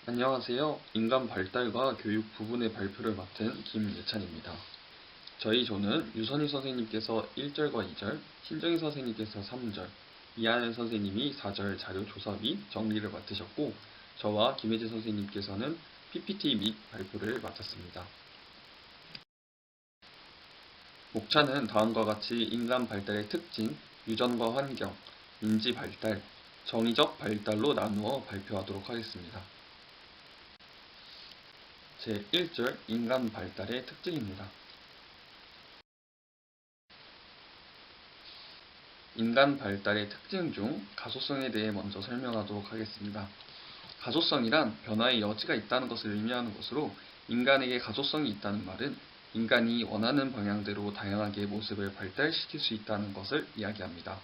안녕하세요. 인간 발달과 교육 부분의 발표를 맡은 김예찬입니다. 저희 조는 유선희 선생님께서 1절과 2절, 신정희 선생님께서 3절, 이하연 선생님이 4절 자료 조사 및 정리를 맡으셨고, 저와 김혜재 선생님께서는 PPT 및 발표를 맡았습니다. 목차는 다음과 같이 인간 발달의 특징, 유전과 환경, 인지 발달, 정의적 발달로 나누어 발표하도록 하겠습니다. 제1절 인간 발달의 특징입니다. 인간 발달의 특징 중 가소성에 대해 먼저 설명하도록 하겠습니다. 가소성이란 변화의 여지가 있다는 것을 의미하는 것으로 인간에게 가소성이 있다는 말은 인간이 원하는 방향대로 다양하게 모습을 발달시킬 수 있다는 것을 이야기합니다.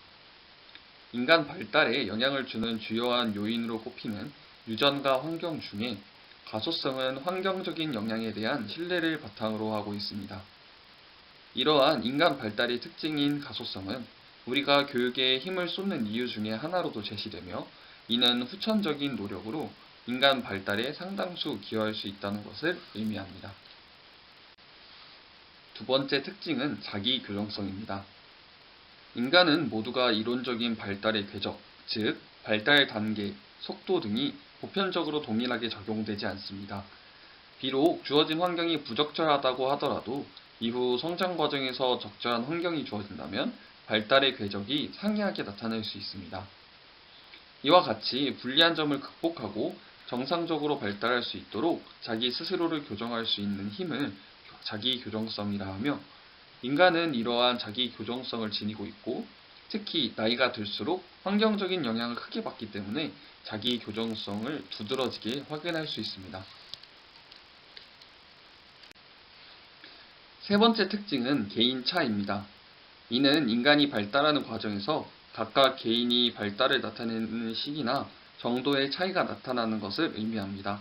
인간 발달에 영향을 주는 주요한 요인으로 꼽히는 유전과 환경 중에 가소성은 환경적인 영향에 대한 신뢰를 바탕으로 하고 있습니다. 이러한 인간 발달의 특징인 가소성은 우리가 교육에 힘을 쏟는 이유 중에 하나로도 제시되며 이는 후천적인 노력으로 인간 발달에 상당수 기여할 수 있다는 것을 의미합니다. 두 번째 특징은 자기 교정성입니다. 인간은 모두가 이론적인 발달의 궤적, 즉 발달 단계, 속도 등이 보편적으로 동일하게 적용되지 않습니다. 비록 주어진 환경이 부적절하다고 하더라도 이후 성장 과정에서 적절한 환경이 주어진다면 발달의 궤적이 상이하게 나타날 수 있습니다. 이와 같이 불리한 점을 극복하고 정상적으로 발달할 수 있도록 자기 스스로를 교정할 수 있는 힘을 자기 교정성이라 하며 인간은 이러한 자기 교정성을 지니고 있고 특히 나이가 들수록 환경적인 영향을 크게 받기 때문에 자기 교정성을 두드러지게 확인할 수 있습니다. 세 번째 특징은 개인차입니다. 이는 인간이 발달하는 과정에서 각각 개인이 발달을 나타내는 시기나 정도의 차이가 나타나는 것을 의미합니다.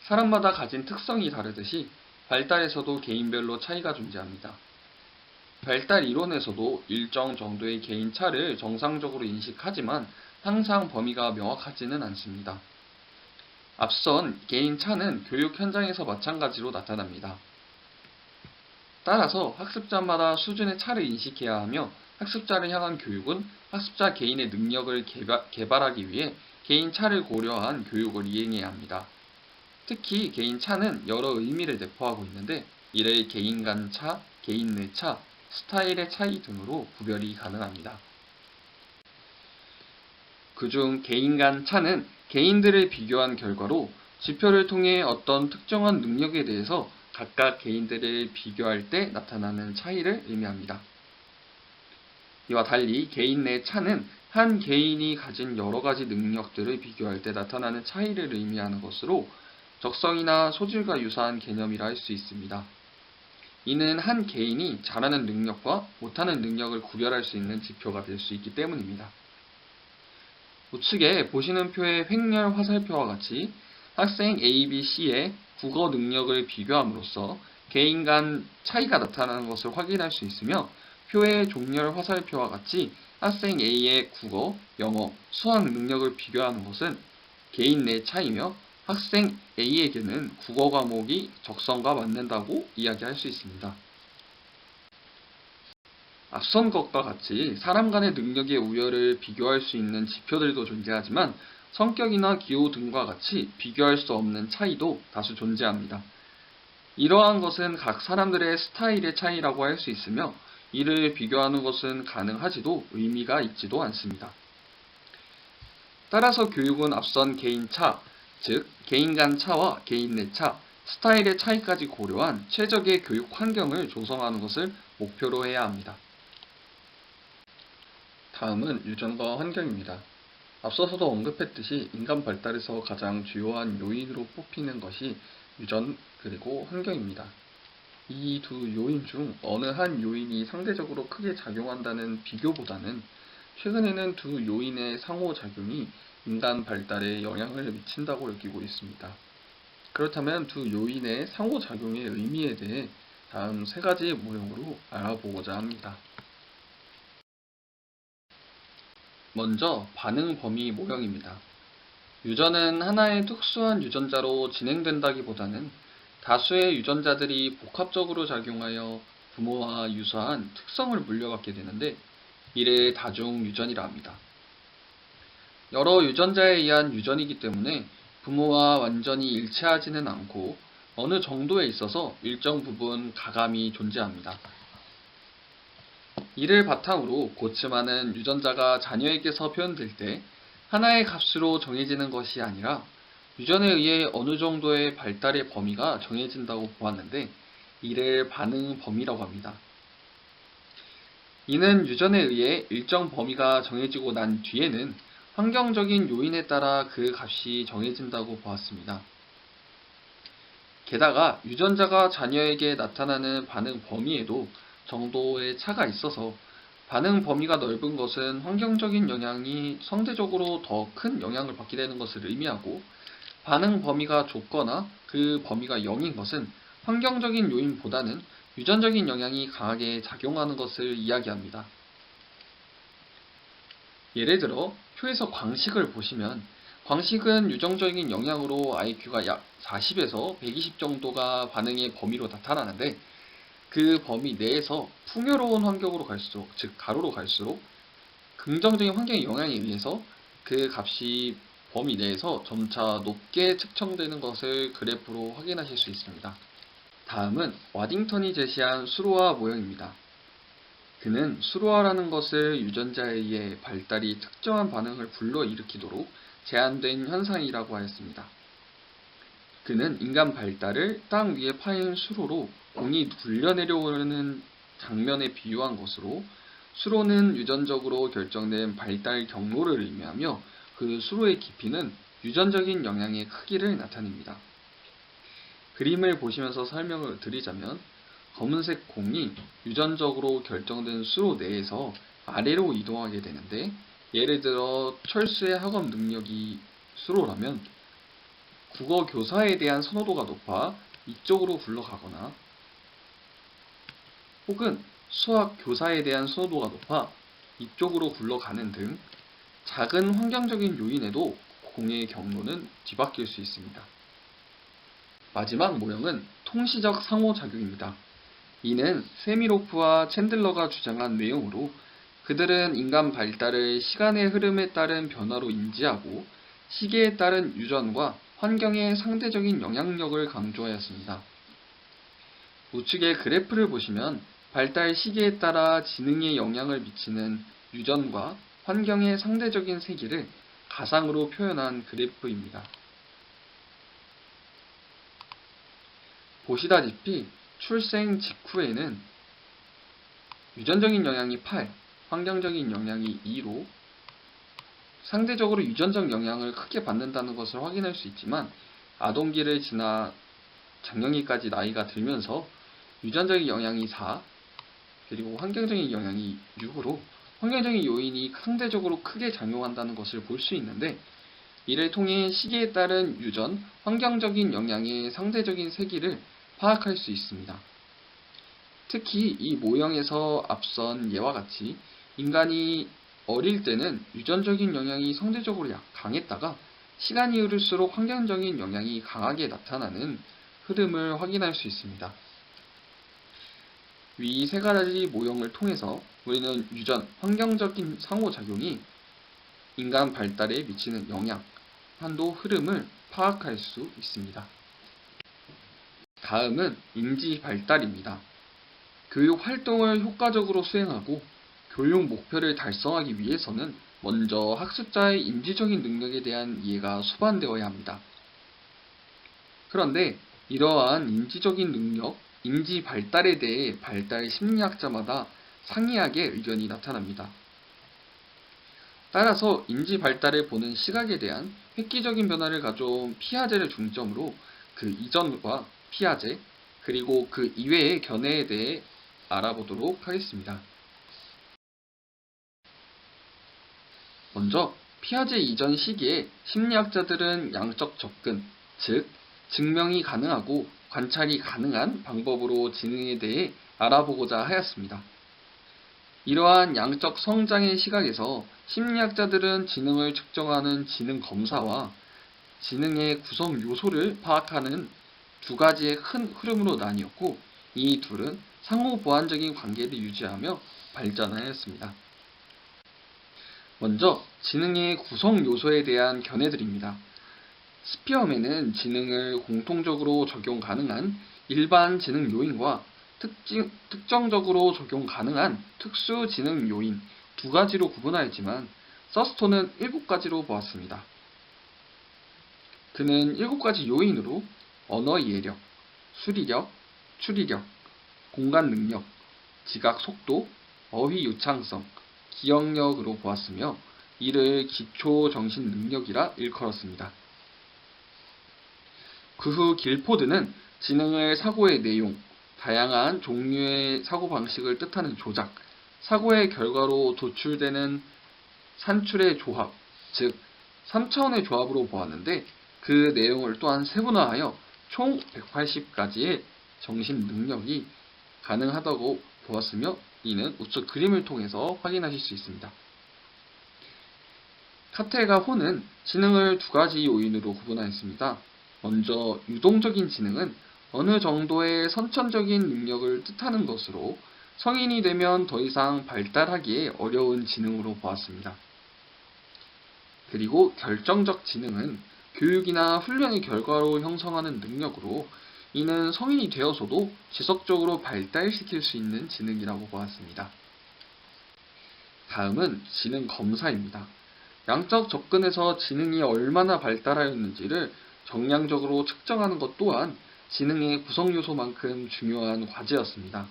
사람마다 가진 특성이 다르듯이 발달에서도 개인별로 차이가 존재합니다. 발달 이론에서도 일정 정도의 개인차를 정상적으로 인식하지만 항상 범위가 명확하지는 않습니다. 앞선 개인차는 교육 현장에서 마찬가지로 나타납니다. 따라서 학습자마다 수준의 차를 인식해야 하며 학습자를 향한 교육은 학습자 개인의 능력을 개발하기 위해 개인차를 고려한 교육을 이행해야 합니다. 특히 개인차는 여러 의미를 내포하고 있는데 이를 개인 간 차, 개인 내 차, 스타일의 차이 등으로 구별이 가능합니다. 그중 개인 간 차는 개인들을 비교한 결과로 지표를 통해 어떤 특정한 능력에 대해서 각각 개인들을 비교할 때 나타나는 차이를 의미합니다. 이와 달리 개인 내 차는 한 개인이 가진 여러 가지 능력들을 비교할 때 나타나는 차이를 의미하는 것으로 적성이나 소질과 유사한 개념이라 할 수 있습니다. 이는 한 개인이 잘하는 능력과 못하는 능력을 구별할 수 있는 지표가 될 수 있기 때문입니다. 우측에 보시는 표의 횡렬 화살표와 같이 학생 A, B, C의 국어 능력을 비교함으로써 개인 간 차이가 나타나는 것을 확인할 수 있으며 표의 종렬 화살표와 같이 학생 A의 국어, 영어, 수학 능력을 비교하는 것은 개인 내 차이며 학생 A에게는 국어 과목이 적성과 맞는다고 이야기할 수 있습니다. 앞선 것과 같이 사람 간의 능력의 우열을 비교할 수 있는 지표들도 존재하지만 성격이나 기호 등과 같이 비교할 수 없는 차이도 다수 존재합니다. 이러한 것은 각 사람들의 스타일의 차이라고 할 수 있으며 이를 비교하는 것은 가능하지도 의미가 있지도 않습니다. 따라서 교육은 앞선 개인차, 즉 개인 간 차와 개인 내 차, 스타일의 차이까지 고려한 최적의 교육 환경을 조성하는 것을 목표로 해야 합니다. 다음은 유전과 환경입니다. 앞서서도 언급했듯이 인간 발달에서 가장 주요한 요인으로 뽑히는 것이 유전 그리고 환경입니다. 이 두 요인 중 어느 한 요인이 상대적으로 크게 작용한다는 비교보다는 최근에는 두 요인의 상호작용이 인간 발달에 영향을 미친다고 여기고 있습니다. 그렇다면 두 요인의 상호작용의 의미에 대해 다음 세 가지 모형으로 알아보고자 합니다. 먼저 반응 범위 모형입니다. 유전은 하나의 특수한 유전자로 진행된다기보다는 다수의 유전자들이 복합적으로 작용하여 부모와 유사한 특성을 물려받게 되는데 이를 다중 유전이라 합니다. 여러 유전자에 의한 유전이기 때문에 부모와 완전히 일치하지는 않고 어느 정도에 있어서 일정 부분 가감이 존재합니다. 이를 바탕으로 고침하는 유전자가 자녀에게서 표현될 때 하나의 값으로 정해지는 것이 아니라 유전에 의해 어느 정도의 발달의 범위가 정해진다고 보았는데 이를 반응 범위라고 합니다. 이는 유전에 의해 일정 범위가 정해지고 난 뒤에는 환경적인 요인에 따라 그 값이 정해진다고 보았습니다. 게다가 유전자가 자녀에게 나타나는 반응 범위에도 정도의 차가 있어서 반응 범위가 넓은 것은 환경적인 영향이 상대적으로 더 큰 영향을 받게 되는 것을 의미하고 반응 범위가 좁거나 그 범위가 0인 것은 환경적인 요인보다는 유전적인 영향이 강하게 작용하는 것을 이야기합니다. 예를 들어 표에서 광식을 보시면 광식은 유전적인 영향으로 IQ가 약 40에서 120 정도가 반응의 범위로 나타나는데 그 범위 내에서 풍요로운 환경으로 갈수록, 즉 가로로 갈수록 긍정적인 환경의 영향에 의해서 그 값이 범위 내에서 점차 높게 측정되는 것을 그래프로 확인하실 수 있습니다. 다음은 와딩턴이 제시한 수로와 모형입니다. 그는 수로화라는 것을 유전자에 의해 발달이 특정한 반응을 불러일으키도록 제한된 현상이라고 하였습니다. 그는 인간 발달을 땅 위에 파인 수로로 공이 굴려내려오는 장면에 비유한 것으로 수로는 유전적으로 결정된 발달 경로를 의미하며 그 수로의 깊이는 유전적인 영향의 크기를 나타냅니다. 그림을 보시면서 설명을 드리자면 검은색 공이 유전적으로 결정된 수로 내에서 아래로 이동하게 되는데 예를 들어 철수의 학업 능력이 수로라면 국어 교사에 대한 선호도가 높아 이쪽으로 굴러가거나 혹은 수학 교사에 대한 선호도가 높아 이쪽으로 굴러가는 등 작은 환경적인 요인에도 공의 경로는 뒤바뀔 수 있습니다. 마지막 모형은 통시적 상호작용입니다. 이는 세미로프와 챈들러가 주장한 내용으로 그들은 인간 발달을 시간의 흐름에 따른 변화로 인지하고 시계에 따른 유전과 환경의 상대적인 영향력을 강조하였습니다. 우측의 그래프를 보시면 발달 시기에 따라 지능에 영향을 미치는 유전과 환경의 상대적인 세기를 가상으로 표현한 그래프입니다. 보시다시피 출생 직후에는 유전적인 영향이 8, 환경적인 영향이 2로 상대적으로 유전적 영향을 크게 받는다는 것을 확인할 수 있지만 아동기를 지나 장년기까지 나이가 들면서 유전적인 영향이 4, 그리고 환경적인 영향이 6으로 환경적인 요인이 상대적으로 크게 작용한다는 것을 볼 수 있는데 이를 통해 시기에 따른 유전, 환경적인 영향의 상대적인 세기를 파악할 수 있습니다. 특히 이 모형에서 앞선 예와 같이 인간이 어릴 때는 유전적인 영향이 상대적으로 강했다가 시간이 흐를수록 환경적인 영향이 강하게 나타나는 흐름을 확인할 수 있습니다. 위 세 가지 모형을 통해서 우리는 유전, 환경적인 상호작용이 인간 발달에 미치는 영향, 한도 흐름을 파악할 수 있습니다. 다음은 인지 발달입니다. 교육 활동을 효과적으로 수행하고 교육 목표를 달성하기 위해서는 먼저 학습자의 인지적인 능력에 대한 이해가 수반되어야 합니다. 그런데 이러한 인지적인 능력, 인지 발달에 대해 발달 심리학자마다 상이하게 의견이 나타납니다. 따라서 인지 발달을 보는 시각에 대한 획기적인 변화를 가져온 피아제를 중점으로 그 이전과 피아제, 그리고 그 이외의 견해에 대해 알아보도록 하겠습니다. 먼저 피아제 이전 시기에 심리학자들은 양적 접근, 즉 증명이 가능하고 관찰이 가능한 방법으로 지능에 대해 알아보고자 하였습니다. 이러한 양적 성장의 시각에서 심리학자들은 지능을 측정하는 지능 검사와 지능의 구성 요소를 파악하는 두 가지의 큰 흐름으로 나뉘었고, 이 둘은 상호 보완적인 관계를 유지하며 발전하였습니다. 먼저 지능의 구성 요소에 대한 견해들입니다. 스피어맨은 지능을 공통적으로 적용 가능한 일반 지능 요인과 특정적으로 적용 가능한 특수 지능 요인 두 가지로 구분하였지만, 서스톤은 7가지로 보았습니다. 그는 7가지 요인으로 언어 이해력, 수리력, 추리력, 공간 능력, 지각 속도, 어휘 유창성, 기억력으로 보았으며, 이를 기초 정신 능력이라 일컬었습니다. 그 후 길포드는 지능을 사고의 내용, 다양한 종류의 사고방식을 뜻하는 조작, 사고의 결과로 도출되는 산출의 조합, 즉 3차원의 조합으로 보았는데, 그 내용을 또한 세분화하여 총 180가지의 정신 능력이 가능하다고 보았으며, 이는 우측 그림을 통해서 확인하실 수 있습니다. 카텔과 호는 지능을 두 가지 요인으로 구분하였습니다. 먼저 유동적인 지능은 어느 정도의 선천적인 능력을 뜻하는 것으로 성인이 되면 더 이상 발달하기에 어려운 지능으로 보았습니다. 그리고 결정적 지능은 교육이나 훈련의 결과로 형성하는 능력으로, 이는 성인이 되어서도 지속적으로 발달시킬 수 있는 지능이라고 보았습니다. 다음은 지능 검사입니다. 양적 접근에서 지능이 얼마나 발달하였는지를 정량적으로 측정하는 것 또한 지능의 구성 요소만큼 중요한 과제였습니다.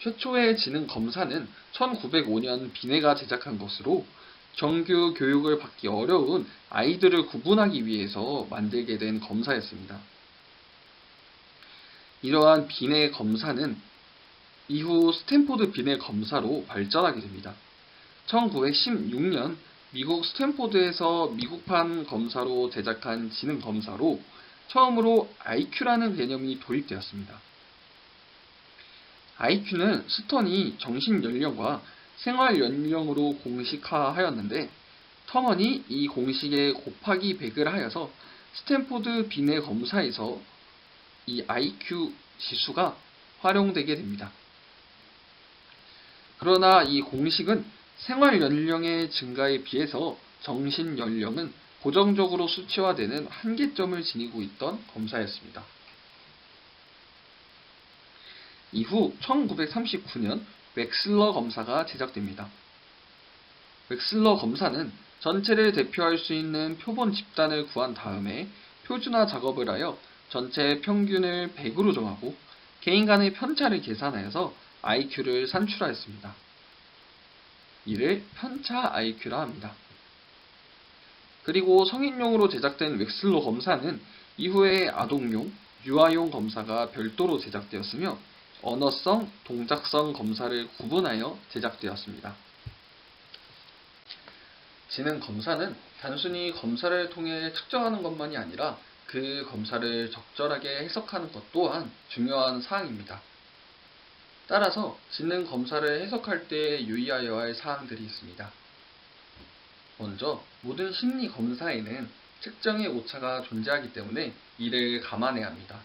최초의 지능 검사는 1905년 비네가 제작한 것으로, 정규 교육을 받기 어려운 아이들을 구분하기 위해서 만들게 된 검사였습니다. 이러한 비네 검사는 이후 스탠포드 비네 검사로 발전하게 됩니다. 1916년 미국 스탠포드에서 미국판 검사로 제작한 지능 검사로 처음으로 IQ라는 개념이 도입되었습니다. IQ는 스턴이 정신연령과 생활연령으로 공식화하였는데, 터먼이 이 공식에 곱하기 100을 하여서 스탠포드 비네 검사에서 이 IQ 지수가 활용되게 됩니다. 그러나 이 공식은 생활연령의 증가에 비해서 정신연령은 고정적으로 수치화되는 한계점을 지니고 있던 검사였습니다. 이후 1939년 웩슬러 검사가 제작됩니다. 웩슬러 검사는 전체를 대표할 수 있는 표본 집단을 구한 다음에 표준화 작업을 하여 전체 평균을 100으로 정하고 개인 간의 편차를 계산하여서 IQ를 산출하였습니다. 이를 편차 IQ라 합니다. 그리고 성인용으로 제작된 웩슬러 검사는 이후에 아동용, 유아용 검사가 별도로 제작되었으며, 언어성, 동작성 검사를 구분하여 제작되었습니다. 지능 검사는 단순히 검사를 통해 측정하는 것만이 아니라 그 검사를 적절하게 해석하는 것 또한 중요한 사항입니다. 따라서 지능 검사를 해석할 때 유의하여야 할 사항들이 있습니다. 먼저 모든 심리 검사에는 특정의 오차가 존재하기 때문에 이를 감안해야 합니다.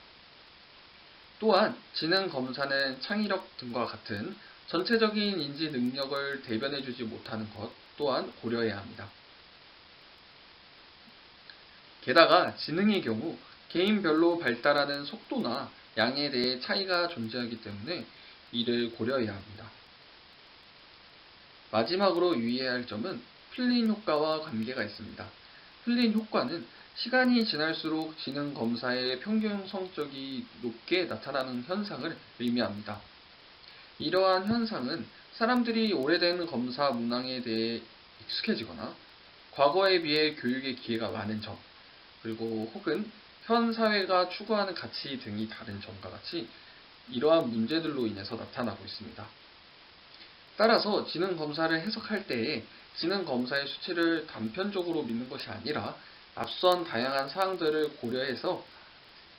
또한 지능 검사는 창의력 등과 같은 전체적인 인지 능력을 대변해주지 못하는 것 또한 고려해야 합니다. 게다가 지능의 경우 개인별로 발달하는 속도나 양에 대해 차이가 존재하기 때문에 이를 고려해야 합니다. 마지막으로 유의해야 할 점은 필린 효과와 관계가 있습니다. 필린 효과는 시간이 지날수록 지능 검사의 평균성적이 높게 나타나는 현상을 의미합니다. 이러한 현상은 사람들이 오래된 검사 문항에 대해 익숙해지거나 과거에 비해 교육의 기회가 많은 점, 그리고 혹은 현 사회가 추구하는 가치 등이 다른 점과 같이 이러한 문제들로 인해서 나타나고 있습니다. 따라서 지능 검사를 해석할 때에 지능 검사의 수치를 단편적으로 믿는 것이 아니라 앞선 다양한 사항들을 고려해서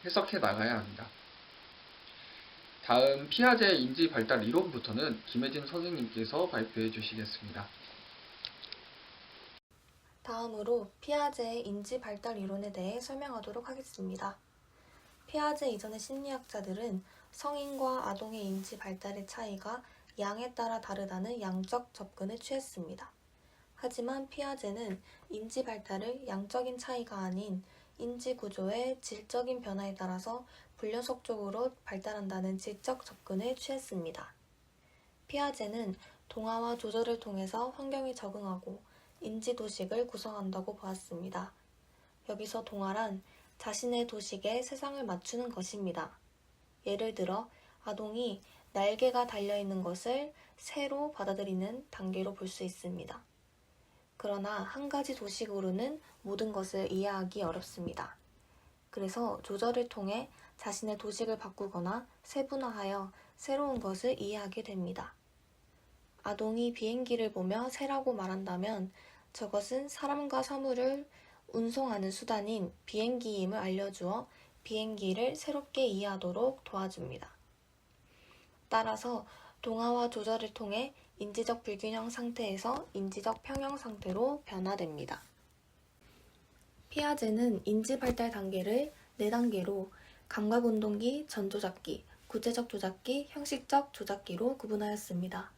해석해 나가야 합니다. 다음 피아제 인지 발달 이론부터는 김혜진 선생님께서 발표해 주시겠습니다. 다음으로 피아제의 인지 발달 이론에 대해 설명하도록 하겠습니다. 피아제 이전의 심리학자들은 성인과 아동의 인지 발달의 차이가 양에 따라 다르다는 양적 접근을 취했습니다. 하지만 피아제는 인지 발달을 양적인 차이가 아닌 인지 구조의 질적인 변화에 따라서 불연속적으로 발달한다는 질적 접근을 취했습니다. 피아제는 동화와 조절을 통해서 환경에 적응하고 인지 도식을 구성한다고 보았습니다. 여기서 동화란 자신의 도식에 세상을 맞추는 것입니다. 예를 들어 아동이 날개가 달려있는 것을 새로 받아들이는 단계로 볼 수 있습니다. 그러나 한 가지 도식으로는 모든 것을 이해하기 어렵습니다. 그래서 조절을 통해 자신의 도식을 바꾸거나 세분화하여 새로운 것을 이해하게 됩니다. 아동이 비행기를 보며 새라고 말한다면 저것은 사람과 사물을 운송하는 수단인 비행기임을 알려주어 비행기를 새롭게 이해하도록 도와줍니다. 따라서 동화와 조절을 통해 인지적 불균형 상태에서 인지적 평형 상태로 변화됩니다. 피아제는 인지 발달 단계를 4단계로 감각운동기, 전조작기, 구체적 조작기, 형식적 조작기로 구분하였습니다.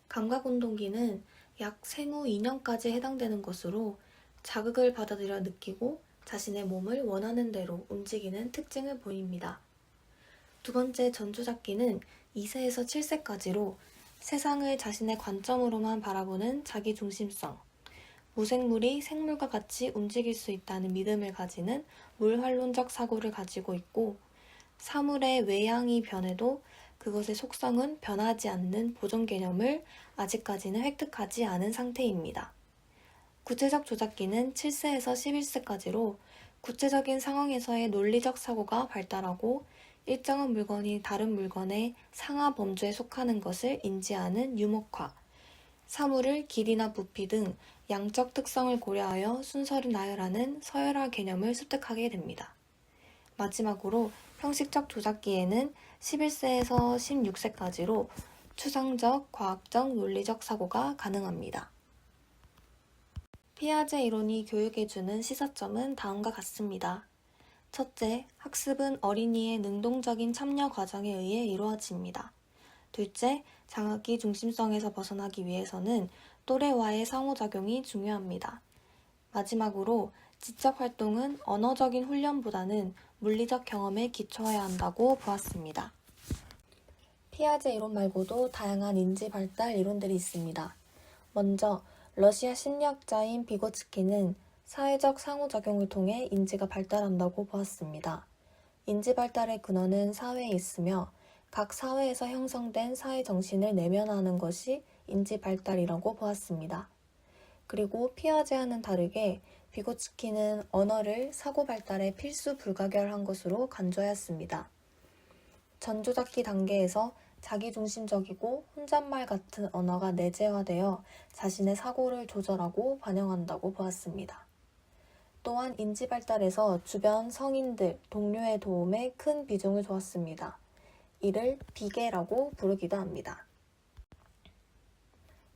감각운동기는 약 생후 2년까지 해당되는 것으로 자극을 받아들여 느끼고 자신의 몸을 원하는 대로 움직이는 특징을 보입니다. 두 번째 전조작기는 2세에서 7세까지로 세상을 자신의 관점으로만 바라보는 자기중심성, 무생물이 생물과 같이 움직일 수 있다는 믿음을 가지는 물활론적 사고를 가지고 있고, 사물의 외양이 변해도 그것의 속성은 변하지 않는 보존 개념을 아직까지는 획득하지 않은 상태입니다. 구체적 조작기는 7세에서 11세까지로 구체적인 상황에서의 논리적 사고가 발달하고 일정한 물건이 다른 물건의 상하 범주에 속하는 것을 인지하는 유목화, 사물을 길이나 부피 등 양적 특성을 고려하여 순서를 나열하는 서열화 개념을 습득하게 됩니다. 마지막으로 형식적 조작기에는 11세에서 16세까지로 추상적, 과학적, 논리적 사고가 가능합니다. 피아제 이론이 교육에 주는 시사점은 다음과 같습니다. 첫째, 학습은 어린이의 능동적인 참여 과정에 의해 이루어집니다. 둘째, 자기 중심성에서 벗어나기 위해서는 또래와의 상호작용이 중요합니다. 마지막으로 지적 활동은 언어적인 훈련보다는 물리적 경험에 기초해야 한다고 보았습니다. 피아제 이론 말고도 다양한 인지 발달 이론들이 있습니다. 먼저 러시아 심리학자인 비고츠키는 사회적 상호작용을 통해 인지가 발달한다고 보았습니다. 인지 발달의 근원은 사회에 있으며 각 사회에서 형성된 사회 정신을 내면화하는 것이 인지 발달이라고 보았습니다. 그리고 피아제와는 다르게 비고츠키는 언어를 사고 발달의 필수 불가결한 것으로 간주하였습니다. 전조작기 단계에서 자기중심적이고 혼잣말 같은 언어가 내재화되어 자신의 사고를 조절하고 반영한다고 보았습니다. 또한 인지 발달에서 주변 성인들, 동료의 도움에 큰 비중을 두었습니다. 이를 비계라고 부르기도 합니다.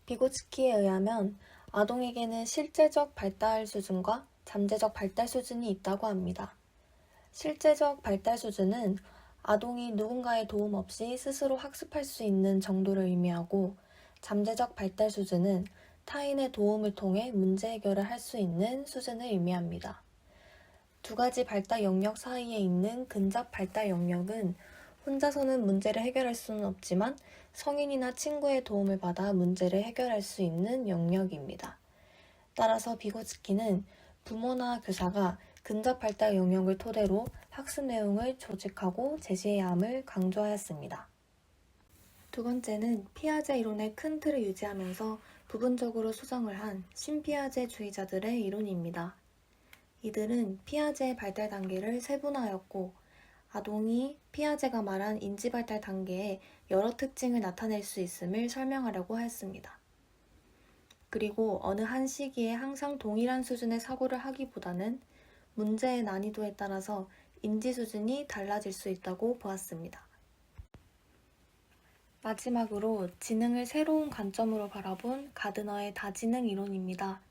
비고츠키에 의하면 아동에게는 실제적 발달 수준과 잠재적 발달 수준이 있다고 합니다. 실제적 발달 수준은 아동이 누군가의 도움 없이 스스로 학습할 수 있는 정도를 의미하고, 잠재적 발달 수준은 타인의 도움을 통해 문제 해결을 할 수 있는 수준을 의미합니다. 두 가지 발달 영역 사이에 있는 근접 발달 영역은 혼자서는 문제를 해결할 수는 없지만 성인이나 친구의 도움을 받아 문제를 해결할 수 있는 영역입니다. 따라서 비고츠키는 부모나 교사가 근접 발달 영역을 토대로 학습 내용을 조직하고 제시해야 함을 강조하였습니다. 두 번째는 피아제 이론의 큰 틀을 유지하면서 부분적으로 수정을 한 신피아제주의자들의 이론입니다. 이들은 피아제의 발달 단계를 세분화하였고, 아동이 피아제가 말한 인지 발달 단계에 여러 특징을 나타낼 수 있음을 설명하려고 하였습니다. 그리고 어느 한 시기에 항상 동일한 수준의 사고를 하기보다는 문제의 난이도에 따라서 인지 수준이 달라질 수 있다고 보았습니다. 마지막으로 지능을 새로운 관점으로 바라본 가드너의 다지능 이론입니다.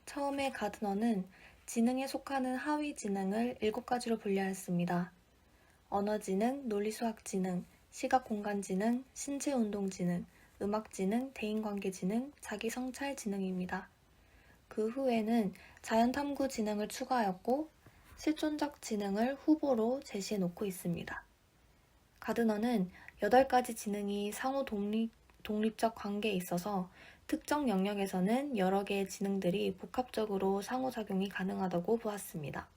처음에 가드너는 지능에 속하는 하위 지능을 7가지로 분류하였습니다. 언어지능, 논리수학지능, 시각공간지능, 신체운동지능, 음악지능, 대인관계지능, 자기성찰지능입니다. 그 후에는 자연탐구 지능을 추가하였고 실존적 지능을 후보로 제시해 놓고 있습니다. 가드너는 8가지 지능이 상호 독립적 관계에 있어서 특정 영역에서는 여러 개의 지능들이 복합적으로 상호작용이 가능하다고 보았습니다.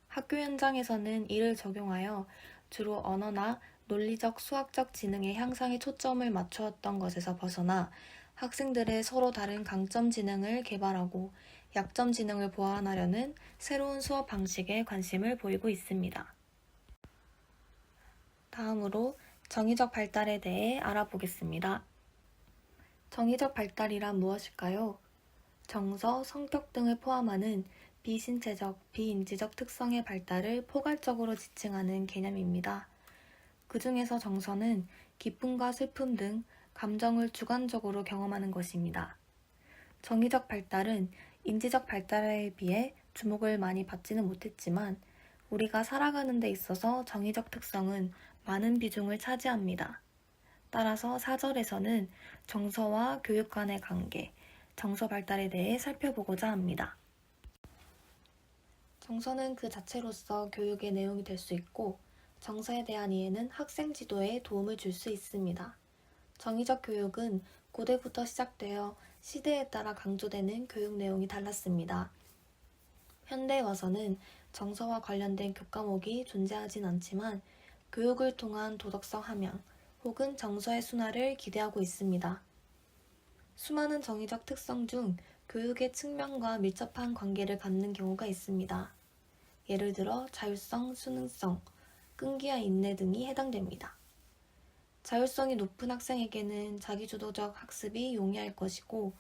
학교 현장에서는 이를 적용하여 주로 언어나 논리적 수학적 지능의 향상에 초점을 맞추었던 것에서 벗어나 학생들의 서로 다른 강점 지능을 개발하고 약점 지능을 보완하려는 새로운 수업 방식에 관심을 보이고 있습니다. 다음으로 정의적 발달에 대해 알아보겠습니다. 정의적 발달이란 무엇일까요? 정서, 성격 등을 포함하는 비신체적, 비인지적 특성의 발달을 포괄적으로 지칭하는 개념입니다. 그 중에서 정서는 기쁨과 슬픔 등 감정을 주관적으로 경험하는 것입니다. 정의적 발달은 인지적 발달에 비해 주목을 많이 받지는 못했지만 우리가 살아가는 데 있어서 정의적 특성은 많은 비중을 차지합니다. 따라서 4절에서는 정서와 교육 간의 관계, 정서 발달에 대해 살펴보고자 합니다. 정서는 그 자체로서 교육의 내용이 될 수 있고 정서에 대한 이해는 학생 지도에 도움을 줄 수 있습니다. 정의적 교육은 고대부터 시작되어 시대에 따라 강조되는 교육 내용이 달랐습니다. 현대에 와서는 정서와 관련된 교과목이 존재하진 않지만 교육을 통한 도덕성 함양 혹은 정서의 순화를 기대하고 있습니다. 수많은 정의적 특성 중 교육의 측면과 밀접한 관계를 갖는 경우가 있습니다. 예를 들어 자율성, 수능성, 끈기와 인내 등이 해당됩니다. 자율성이 높은 학생에게는 자기주도적 학습이 용이할 것이고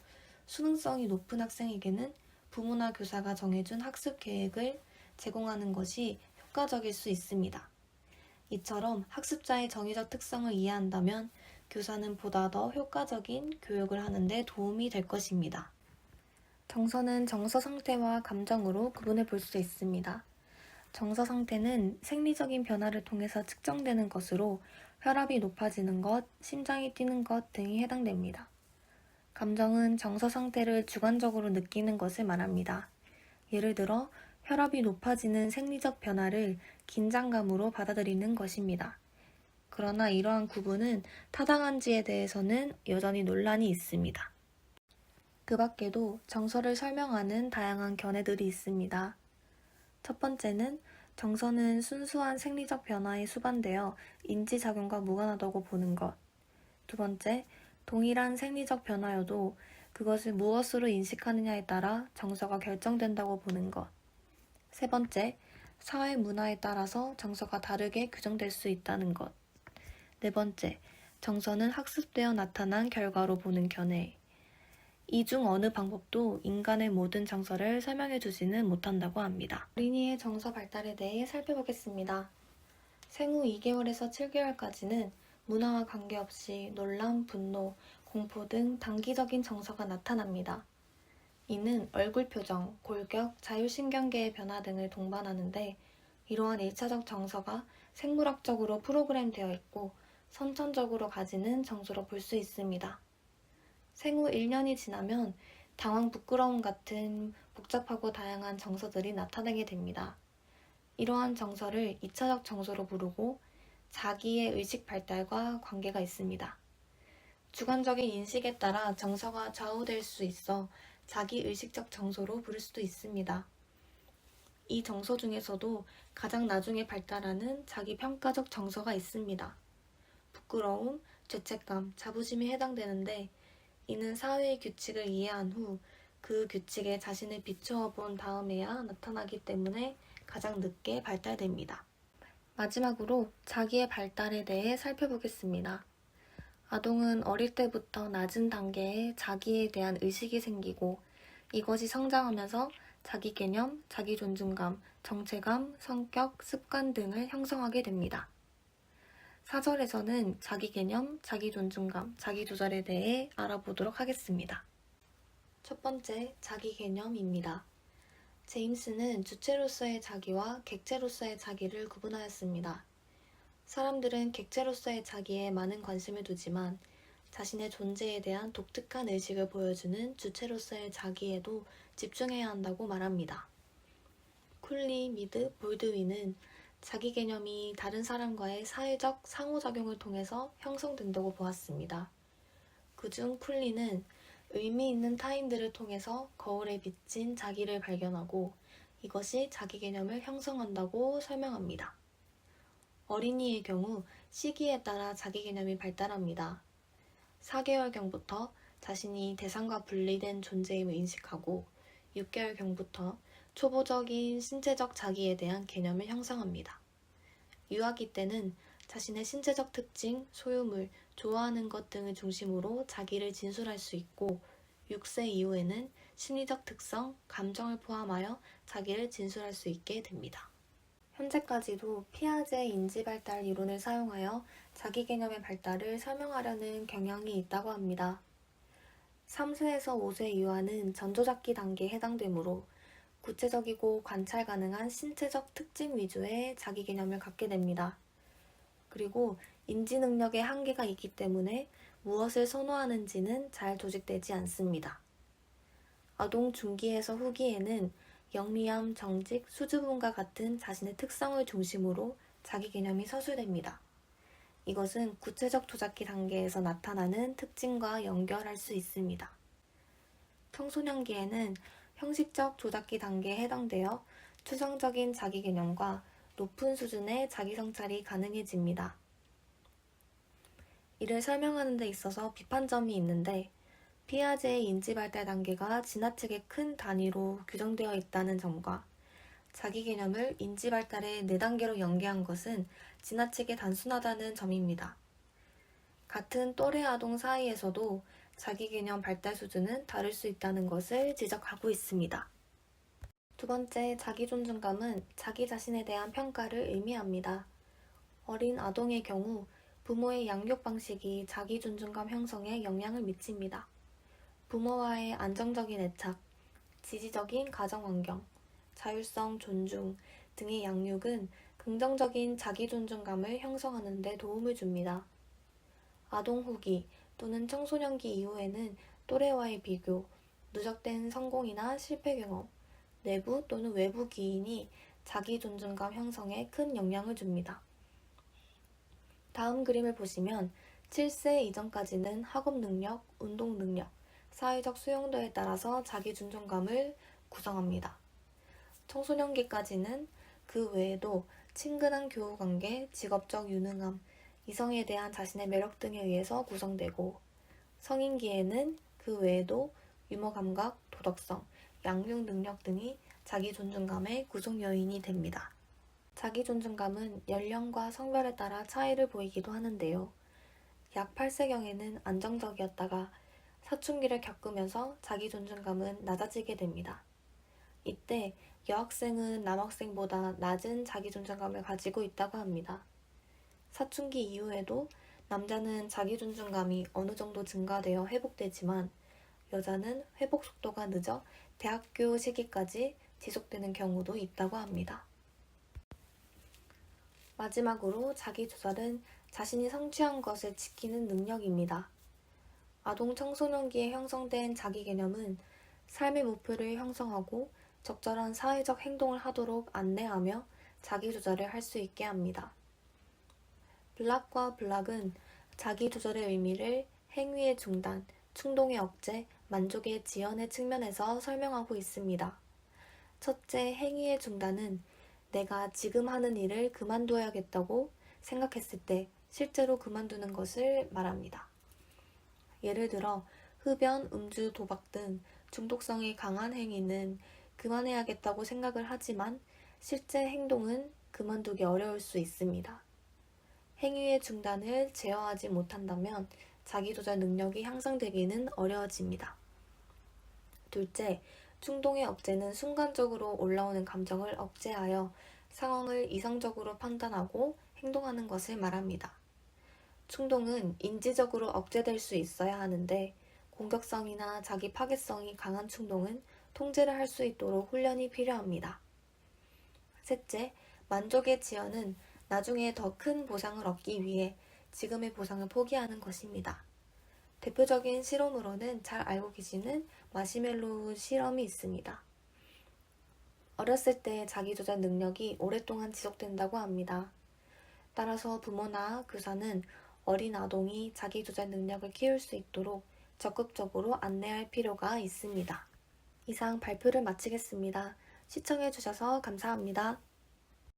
수능성이 높은 학생에게는 부모나 교사가 정해준 학습 계획을 제공하는 것이 효과적일 수 있습니다. 이처럼 학습자의 정의적 특성을 이해한다면 교사는 보다 더 효과적인 교육을 하는 데 도움이 될 것입니다. 정서는 정서 상태와 감정으로 구분해 볼 수 있습니다. 정서 상태는 생리적인 변화를 통해서 측정되는 것으로 혈압이 높아지는 것, 심장이 뛰는 것 등이 해당됩니다. 감정은 정서 상태를 주관적으로 느끼는 것을 말합니다. 예를 들어 혈압이 높아지는 생리적 변화를 긴장감으로 받아들이는 것입니다. 그러나 이러한 구분은 타당한지에 대해서는 여전히 논란이 있습니다. 그 밖에도 정서를 설명하는 다양한 견해들이 있습니다. 첫 번째는 정서는 순수한 생리적 변화에 수반되어 인지작용과 무관하다고 보는 것. 두 번째, 동일한 생리적 변화여도 그것을 무엇으로 인식하느냐에 따라 정서가 결정된다고 보는 것. 세 번째, 사회 문화에 따라서 정서가 다르게 규정될 수 있다는 것. 네 번째, 정서는 학습되어 나타난 결과로 보는 견해. 이 중 어느 방법도 인간의 모든 정서를 설명해 주지는 못한다고 합니다. 어린이의 정서 발달에 대해 살펴보겠습니다. 생후 2개월에서 7개월까지는 문화와 관계없이 놀람, 분노, 공포 등 단기적인 정서가 나타납니다. 이는 얼굴 표정, 골격, 자율신경계의 변화 등을 동반하는데 이러한 1차적 정서가 생물학적으로 프로그램되어 있고 선천적으로 가지는 정서로 볼 수 있습니다. 생후 1년이 지나면 당황, 부끄러움 같은 복잡하고 다양한 정서들이 나타나게 됩니다. 이러한 정서를 2차적 정서로 부르고 자기의 의식 발달과 관계가 있습니다. 주관적인 인식에 따라 정서가 좌우될 수 있어 자기의식적 정서로 부를 수도 있습니다. 이 정서 중에서도 가장 나중에 발달하는 자기평가적 정서가 있습니다. 부끄러움, 죄책감, 자부심이 해당되는데 이는 사회의 규칙을 이해한 후 그 규칙에 자신을 비추어 본 다음에야 나타나기 때문에 가장 늦게 발달됩니다. 마지막으로 자기의 발달에 대해 살펴보겠습니다. 아동은 어릴 때부터 낮은 단계에 자기에 대한 의식이 생기고 이것이 성장하면서 자기 개념, 자기 존중감, 정체감, 성격, 습관 등을 형성하게 됩니다. 4절에서는 자기 개념, 자기 존중감, 자기 조절에 대해 알아보도록 하겠습니다. 첫 번째, 자기 개념입니다. 제임스는 주체로서의 자기와 객체로서의 자기를 구분하였습니다. 사람들은 객체로서의 자기에 많은 관심을 두지만 자신의 존재에 대한 독특한 의식을 보여주는 주체로서의 자기에도 집중해야 한다고 말합니다. 쿨리, 미드, 볼드윈은 자기 개념이 다른 사람과의 사회적 상호작용을 통해서 형성된다고 보았습니다. 그중 쿨리는 의미 있는 타인들을 통해서 거울에 비친 자기를 발견하고 이것이 자기 개념을 형성한다고 설명합니다. 어린이의 경우 시기에 따라 자기 개념이 발달합니다. 4개월경부터 자신이 대상과 분리된 존재임을 인식하고 6개월경부터 초보적인 신체적 자기에 대한 개념을 형성합니다. 유아기 때는 자신의 신체적 특징, 소유물, 좋아하는 것 등을 중심으로 자기를 진술할 수 있고 6세 이후에는 심리적 특성, 감정을 포함하여 자기를 진술할 수 있게 됩니다. 현재까지도 피아제 인지발달 이론을 사용하여 자기 개념의 발달을 설명하려는 경향이 있다고 합니다. 3세에서 5세 유아는 전조잡기 단계에 해당되므로 구체적이고 관찰 가능한 신체적 특징 위주의 자기 개념을 갖게 됩니다. 그리고 인지 능력의 한계가 있기 때문에 무엇을 선호하는지는 잘 조직되지 않습니다. 아동 중기에서 후기에는 영리함, 정직, 수줍음과 같은 자신의 특성을 중심으로 자기 개념이 서술됩니다. 이것은 구체적 조작기 단계에서 나타나는 특징과 연결할 수 있습니다. 청소년기에는 형식적 조작기 단계에 해당되어 추상적인 자기 개념과 높은 수준의 자기 성찰이 가능해집니다. 이를 설명하는 데 있어서 비판점이 있는데 피아제의 인지 발달 단계가 지나치게 큰 단위로 규정되어 있다는 점과 자기 개념을 인지 발달의 4단계로 연계한 것은 지나치게 단순하다는 점입니다. 같은 또래 아동 사이에서도 자기 개념 발달 수준은 다를 수 있다는 것을 지적하고 있습니다. 두 번째, 자기 존중감은 자기 자신에 대한 평가를 의미합니다. 어린 아동의 경우 부모의 양육 방식이 자기 존중감 형성에 영향을 미칩니다. 부모와의 안정적인 애착, 지지적인 가정 환경, 자율성 존중 등의 양육은 긍정적인 자기 존중감을 형성하는 데 도움을 줍니다. 아동 후기 또는 청소년기 이후에는 또래와의 비교, 누적된 성공이나 실패 경험, 내부 또는 외부 기인이 자기 존중감 형성에 큰 영향을 줍니다. 다음 그림을 보시면 7세 이전까지는 학업 능력, 운동 능력, 사회적 수용도에 따라서 자기 존중감을 구성합니다. 청소년기까지는 그 외에도 친근한 교우관계, 직업적 유능함, 이성에 대한 자신의 매력 등에 의해서 구성되고 성인기에는 그 외에도 유머 감각, 도덕성, 양육 능력 등이 자기 존중감의 구성 요인이 됩니다. 자기 존중감은 연령과 성별에 따라 차이를 보이기도 하는데요. 약 8세경에는 안정적이었다가 사춘기를 겪으면서 자기 존중감은 낮아지게 됩니다. 이때 여학생은 남학생보다 낮은 자기 존중감을 가지고 있다고 합니다. 사춘기 이후에도 남자는 자기 존중감이 어느 정도 증가되어 회복되지만 여자는 회복 속도가 늦어 대학교 시기까지 지속되는 경우도 있다고 합니다. 마지막으로 자기 조절은 자신이 성취한 것을 지키는 능력입니다. 아동 청소년기에 형성된 자기 개념은 삶의 목표를 형성하고 적절한 사회적 행동을 하도록 안내하며 자기 조절을 할 수 있게 합니다. 블락과 블락은 자기 조절의 의미를 행위의 중단, 충동의 억제, 만족의 지연의 측면에서 설명하고 있습니다. 첫째, 행위의 중단은 내가 지금 하는 일을 그만둬야겠다고 생각했을 때 실제로 그만두는 것을 말합니다. 예를 들어 흡연, 음주, 도박 등 중독성이 강한 행위는 그만해야겠다고 생각을 하지만 실제 행동은 그만두기 어려울 수 있습니다. 행위의 중단을 제어하지 못한다면 자기조절 능력이 향상되기는 어려워집니다. 둘째, 충동의 억제는 순간적으로 올라오는 감정을 억제하여 상황을 이성적으로 판단하고 행동하는 것을 말합니다. 충동은 인지적으로 억제될 수 있어야 하는데 공격성이나 자기 파괴성이 강한 충동은 통제를 할 수 있도록 훈련이 필요합니다. 셋째, 만족의 지연은 나중에 더 큰 보상을 얻기 위해 지금의 보상을 포기하는 것입니다. 대표적인 실험으로는 잘 알고 계시는 마시멜로우 실험이 있습니다. 어렸을 때 자기조절 능력이 오랫동안 지속된다고 합니다. 따라서 부모나 교사는 어린 아동이 자기조절 능력을 키울 수 있도록 적극적으로 안내할 필요가 있습니다. 이상 발표를 마치겠습니다. 시청해주셔서 감사합니다.